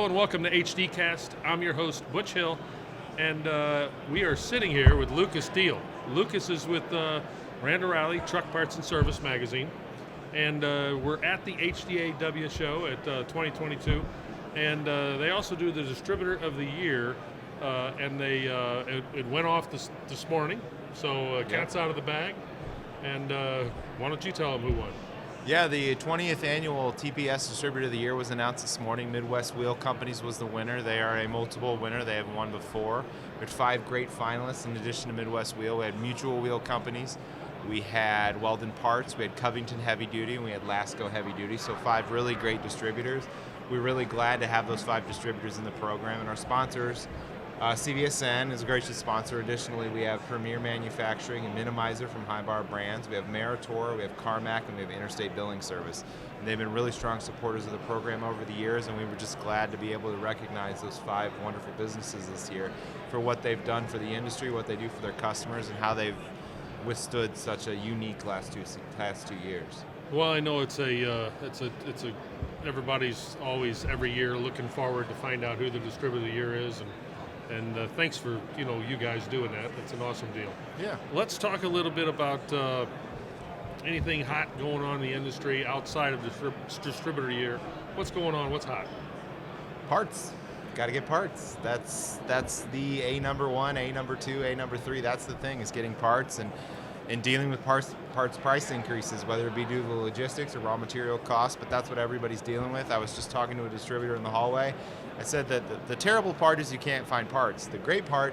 Hello and welcome to HDcast. I'm your host, Butch Hill, and we are sitting here with Lucas Deal. Lucas is with Rand O'Reilly Truck Parts and Service magazine, and we're at the HDAW show at 2022, and they also do the Distributor of the Year, and it went off this morning, so cat's out of the bag, and why don't you tell them who won? Yeah, the 20th annual TPS Distributor of the Year was announced this morning. Midwest Wheel Companies was the winner. They are a multiple winner. They have won before. We had 5 great finalists in addition to Midwest Wheel. We had Mutual Wheel Companies, we had Weldon Parts, we had Covington Heavy Duty, and we had Lasco Heavy Duty. So 5 really great distributors. We're really glad to have those 5 distributors in the program. And our sponsors, CVSN is a gracious sponsor. Additionally, we have Premier Manufacturing and Minimizer from High Bar Brands. We have Meritor, we have Carmack, and we have Interstate Billing Service. And they've been really strong supporters of the program over the years, and we were just glad to be able to recognize those 5 wonderful businesses this year for what they've done for the industry, what they do for their customers, and how they've withstood such a unique last two years. Well, I know everybody's always every year looking forward to find out who the Distributor of the Year is, and thanks for you guys doing that. It's an awesome deal. Yeah. Let's talk a little bit about anything hot going on in the industry outside of Distributor of the Year. What's going on? What's hot? Parts. Got to get parts. That's the A number 1, A number 2, A number 3. That's the thing, is getting parts and dealing with parts price increases, whether it be due to the logistics or raw material costs, but that's what everybody's dealing with. I was just talking to a distributor in the hallway. I said that the terrible part is you can't find parts. The great part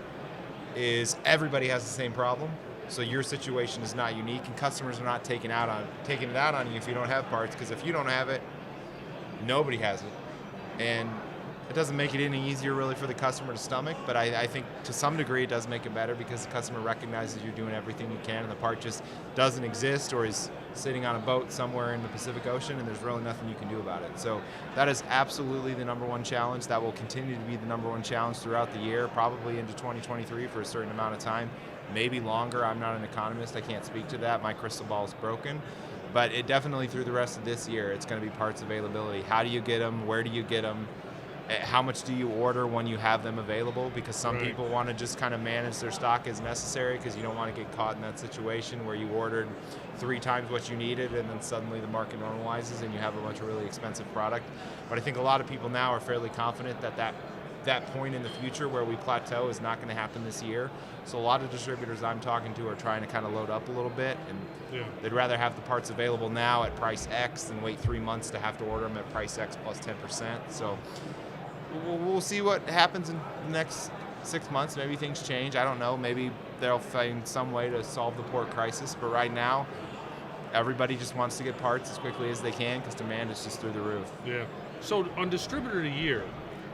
is everybody has the same problem, so your situation is not unique, and customers are not taking it out on you if you don't have parts, because if you don't have it, nobody has it. And it doesn't make it any easier really for the customer to stomach, but I think to some degree it does make it better, because the customer recognizes you're doing everything you can and the part just doesn't exist or is sitting on a boat somewhere in the Pacific Ocean and there's really nothing you can do about it. So that is absolutely the number 1 challenge. That will continue to be the number 1 challenge throughout the year, probably into 2023 for a certain amount of time, maybe longer. I'm not an economist, I can't speak to that. My crystal ball is broken. But it definitely through the rest of this year, it's going to be parts availability. How do you get them? Where do you get them? How much do you order when you have them available? Because some people want to just kind of manage their stock as necessary, because you don't want to get caught in that situation where you ordered 3 times what you needed and then suddenly the market normalizes and you have a bunch of really expensive product. But I think a lot of people now are fairly confident that point in the future where we plateau is not going to happen this year. So a lot of distributors I'm talking to are trying to kind of load up a little bit, and they'd rather have the parts available now at price X than wait 3 months to have to order them at price X plus 10%. So we'll see what happens in the next 6 months. Maybe things change. I don't know. Maybe they'll find some way to solve the port crisis. But right now, everybody just wants to get parts as quickly as they can because demand is just through the roof. Yeah. So on Distributor of the Year,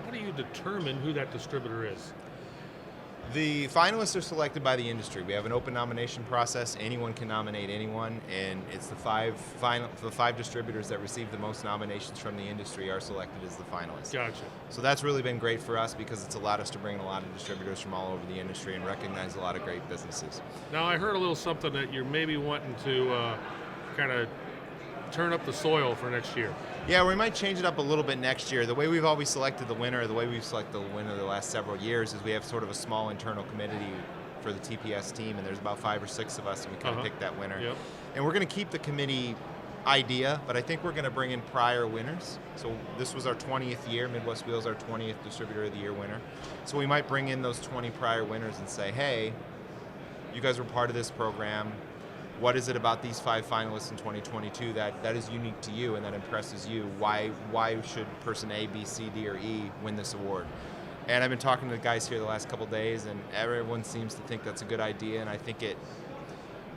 how do you determine who that distributor is? The finalists are selected by the industry. We have an open nomination process. Anyone can nominate anyone, and it's the 5 distributors that receive the most nominations from the industry are selected as the finalists. Gotcha. So that's really been great for us, because it's allowed us to bring in a lot of distributors from all over the industry and recognize a lot of great businesses. Now, I heard a little something that you're maybe wanting to kind of turn up the soil for next year. Yeah, we might change it up a little bit next year. The way we've always selected the winner, the way we've selected the winner the last several years, is we have sort of a small internal committee for the TPS team, and there's about 5 or 6 of us, and we kind of pick that winner. Yep. And we're going to keep the committee idea, but I think we're going to bring in prior winners. So this was our 20th year. Midwest Wheel's our 20th Distributor of the Year winner. So we might bring in those 20 prior winners and say, hey, you guys were part of this program. What is it about these 5 finalists in 2022 that is unique to you and that impresses you? Why should person A, B, C, D, or E win this award? And I've been talking to the guys here the last couple days, and everyone seems to think that's a good idea, and I think it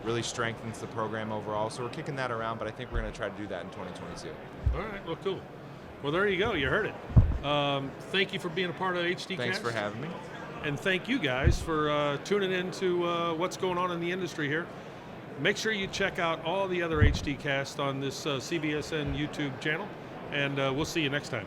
really strengthens the program overall. So we're kicking that around, but I think we're going to try to do that in 2022. All right, well, cool. Well, there you go. You heard it. Thank you for being a part of HDcast. Thanks for having me. And thank you guys for tuning in to what's going on in the industry here. Make sure you check out all the other HDcasts on this CVSN YouTube channel, and we'll see you next time.